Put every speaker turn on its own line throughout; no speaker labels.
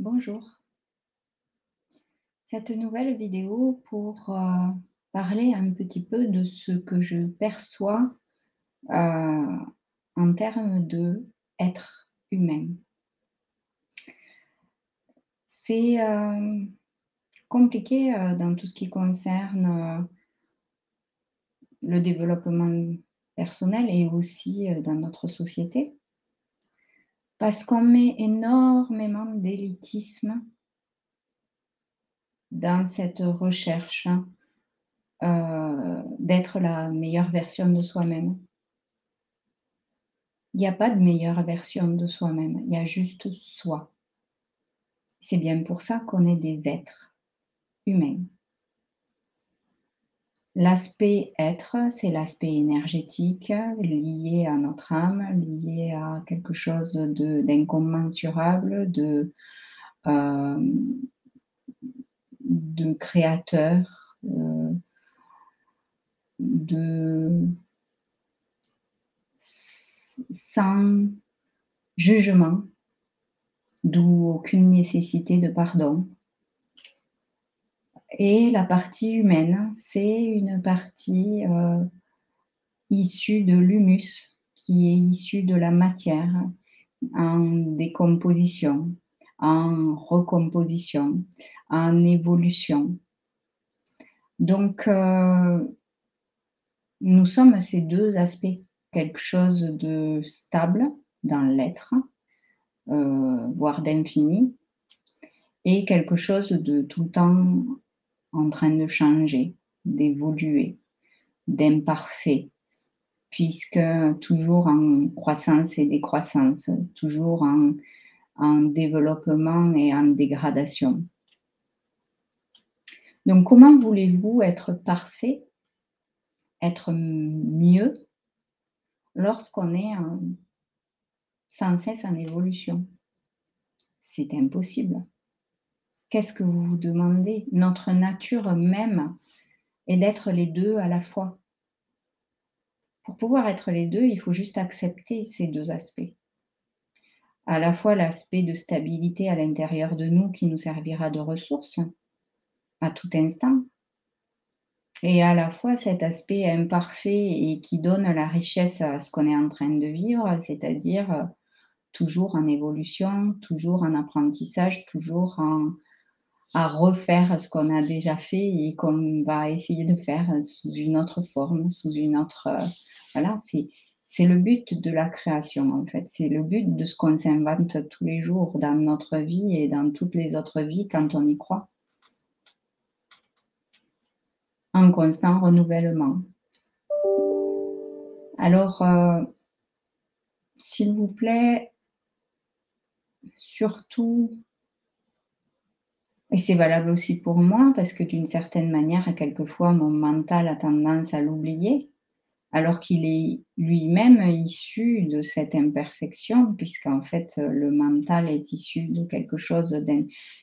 Bonjour. Cette nouvelle vidéo pour parler un petit peu de ce que je perçois en termes de être humain. C'est compliqué dans tout ce qui concerne le développement personnel et aussi dans notre société, parce qu'on met énormément d'élitisme dans cette recherche d'être la meilleure version de soi-même. Il y a pas de meilleure version de soi-même, il y a juste soi. C'est bien pour ça qu'on est des êtres humains. L'aspect être, c'est l'aspect énergétique lié à notre âme, lié à quelque chose d'incommensurable, hem, de créateur, de sans jugement, d'où aucune nécessité de pardon. Et la partie humaine, c'est une partie, issue de l'humus, qui est issue de la matière en décomposition, en recomposition, en évolution. Donc, nous sommes ces 2 aspects, quelque chose de stable dans l'être, voire d'infini, et quelque chose de tout le temps en train de changer, d'évoluer, d'imparfait, puisque toujours en croissance et décroissance, toujours en développement et en dégradation. Donc comment voulez-vous être parfait, être mieux lorsqu'on est sans cesse en évolution? C'est impossible. Qu'est-ce que vous vous demandez? Notre nature même est d'être les 2 à la fois. Pour pouvoir être les 2, il faut juste accepter ces 2 aspects. À la fois l'aspect de stabilité à l'intérieur de nous qui nous servira de ressource à tout instant, et à la fois cet aspect imparfait et qui donne la richesse à ce qu'on est en train de vivre, c'est-à-dire toujours en évolution, toujours en apprentissage, toujours à refaire ce qu'on a déjà fait et qu'on va essayer de faire sous une autre forme, sous une autre, voilà, c'est le but de la création, en fait. C'est le but de ce qu'on s'invente tous les jours dans notre vie et dans toutes les autres vies quand on y croit, en constant renouvellement. Alors, s'il vous plaît, surtout, et c'est valable aussi pour moi parce que d'une certaine manière, quelquefois, mon mental a tendance à l'oublier, alors qu'il est lui-même issu de cette imperfection, puisqu'en fait, le mental est issu de quelque chose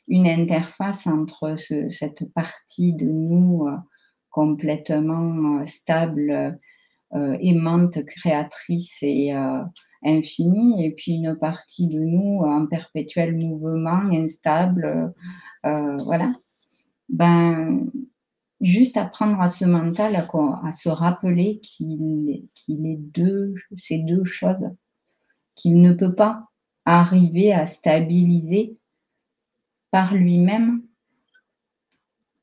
une interface entre cette partie de nous complètement stable, aimante, créatrice et infinie, et puis une partie de nous en perpétuel mouvement, instable, voilà. Ben, juste apprendre à ce mental à se rappeler qu'il est ces 2 choses, qu'il ne peut pas arriver à stabiliser par lui-même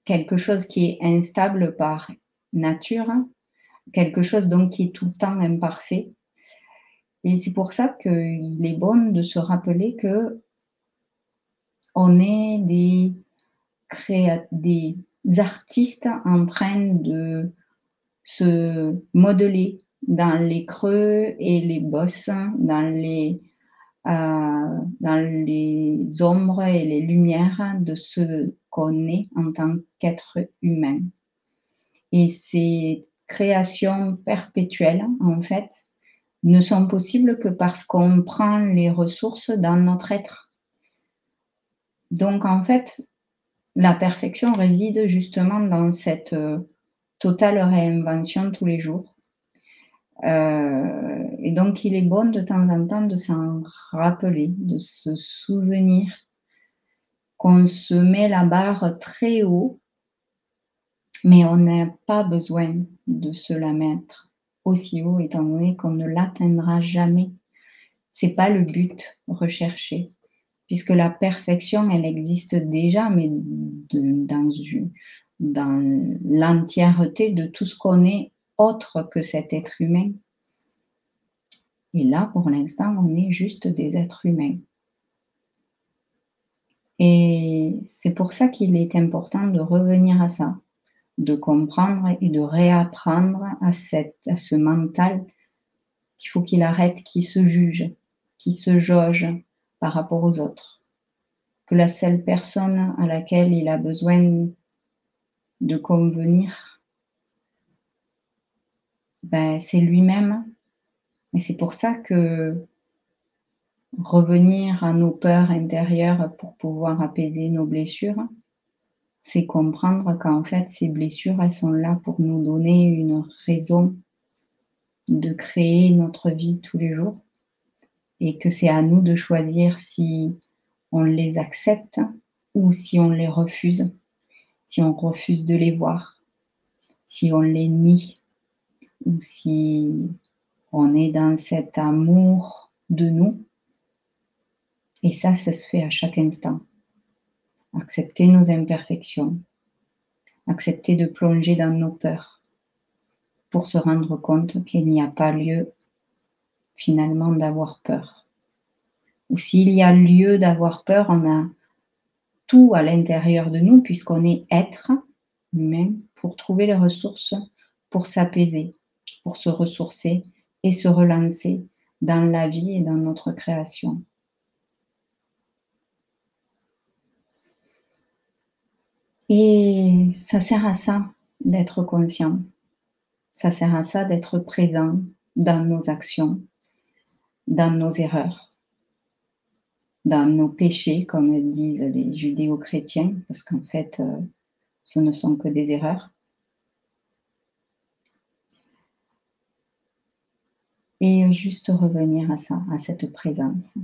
quelque chose qui est instable par nature, quelque chose donc qui est tout le temps imparfait, et c'est pour ça qu'il est bon de se rappeler qu'on est des artistes en train de se modeler dans les creux et les bosses, dans les ombres et les lumières de ce qu'on est en tant qu'être humain. Et ces créations perpétuelles, en fait, ne sont possibles que parce qu'on prend les ressources dans notre être. Donc en fait, la perfection réside justement dans cette totale réinvention tous les jours. Et donc il est bon de temps en temps de s'en rappeler, de se souvenir qu'on se met la barre très haut, mais on n'a pas besoin de se la mettre aussi haut étant donné qu'on ne l'atteindra jamais. C'est pas le but recherché, puisque la perfection, elle existe déjà, mais dans l'entièreté de tout ce qu'on est autre que cet être humain. Et là, pour l'instant, on est juste des êtres humains. Et c'est pour ça qu'il est important de revenir à ça, de comprendre et de réapprendre à ce mental qu'il faut qu'il arrête, qu'il se juge, qu'il se jauge par rapport aux autres. Que la seule personne à laquelle il a besoin de convenir, ben, c'est lui-même. Et c'est pour ça que revenir à nos peurs intérieures pour pouvoir apaiser nos blessures, c'est comprendre qu'en fait, ces blessures, elles sont là pour nous donner une raison de créer notre vie tous les jours et que c'est à nous de choisir si on les accepte ou si on les refuse, si on refuse de les voir, si on les nie ou si on est dans cet amour de nous. Et ça se fait à chaque instant. Accepter nos imperfections, accepter de plonger dans nos peurs pour se rendre compte qu'il n'y a pas lieu finalement d'avoir peur. Ou s'il y a lieu d'avoir peur, on a tout à l'intérieur de nous puisqu'on est être humain pour trouver les ressources pour s'apaiser, pour se ressourcer et se relancer dans la vie et dans notre création. Et ça sert à ça d'être conscient. Ça sert à ça d'être présent dans nos actions, dans nos erreurs, dans nos péchés, comme disent les judéo-chrétiens, parce qu'en fait, ce ne sont que des erreurs. Et juste revenir à ça, à cette présence.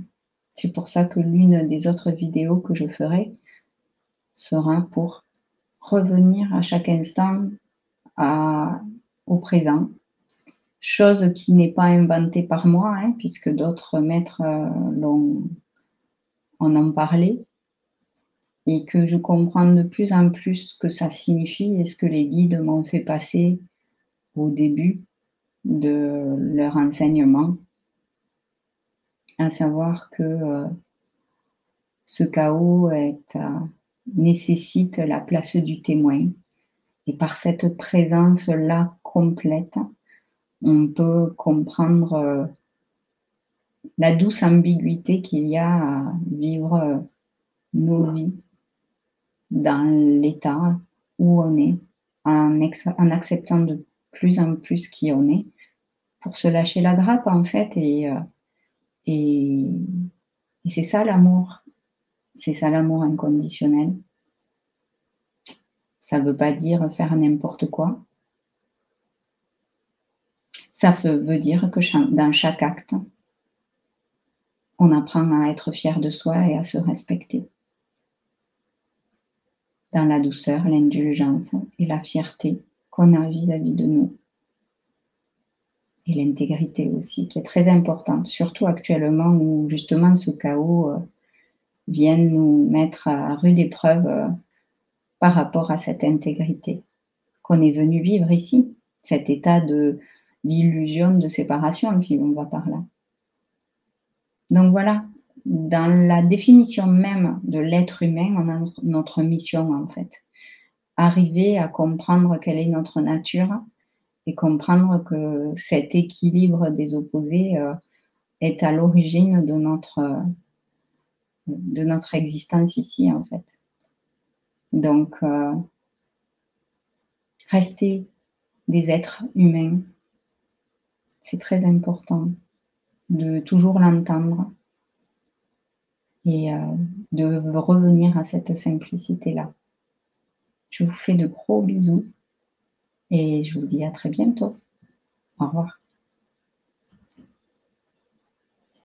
C'est pour ça que l'une des autres vidéos que je ferai sera pour revenir à chaque instant au présent, chose qui n'est pas inventée par moi, hein, puisque d'autres maîtres en ont parlé, et que je comprends de plus en plus ce que ça signifie et ce que les guides m'ont fait passer au début de leur enseignement, à savoir que ce chaos nécessite la place du témoin. Et par cette présence-là complète, on peut comprendre la douce ambiguïté qu'il y a à vivre nos vies dans l'état où on est, en acceptant de plus en plus qui on est, pour se lâcher la grappe en fait. Et c'est ça l'amour. C'est ça l'amour inconditionnel. Ça ne veut pas dire faire n'importe quoi. Ça veut dire que dans chaque acte, on apprend à être fier de soi et à se respecter. Dans la douceur, l'indulgence et la fierté qu'on a vis-à-vis de nous. Et l'intégrité aussi, qui est très importante, surtout actuellement où justement ce chaos vient nous mettre à rude épreuve par rapport à cette intégrité qu'on est venu vivre ici, cet état d'illusion, de séparation, si on va par là. Donc voilà, dans la définition même de l'être humain, on a notre mission en fait. Arriver à comprendre quelle est notre nature et comprendre que cet équilibre des opposés est à l'origine de notre existence ici en fait. Donc, rester des êtres humains, c'est très important de toujours l'entendre et de revenir à cette simplicité-là. Je vous fais de gros bisous et je vous dis à très bientôt. Au revoir.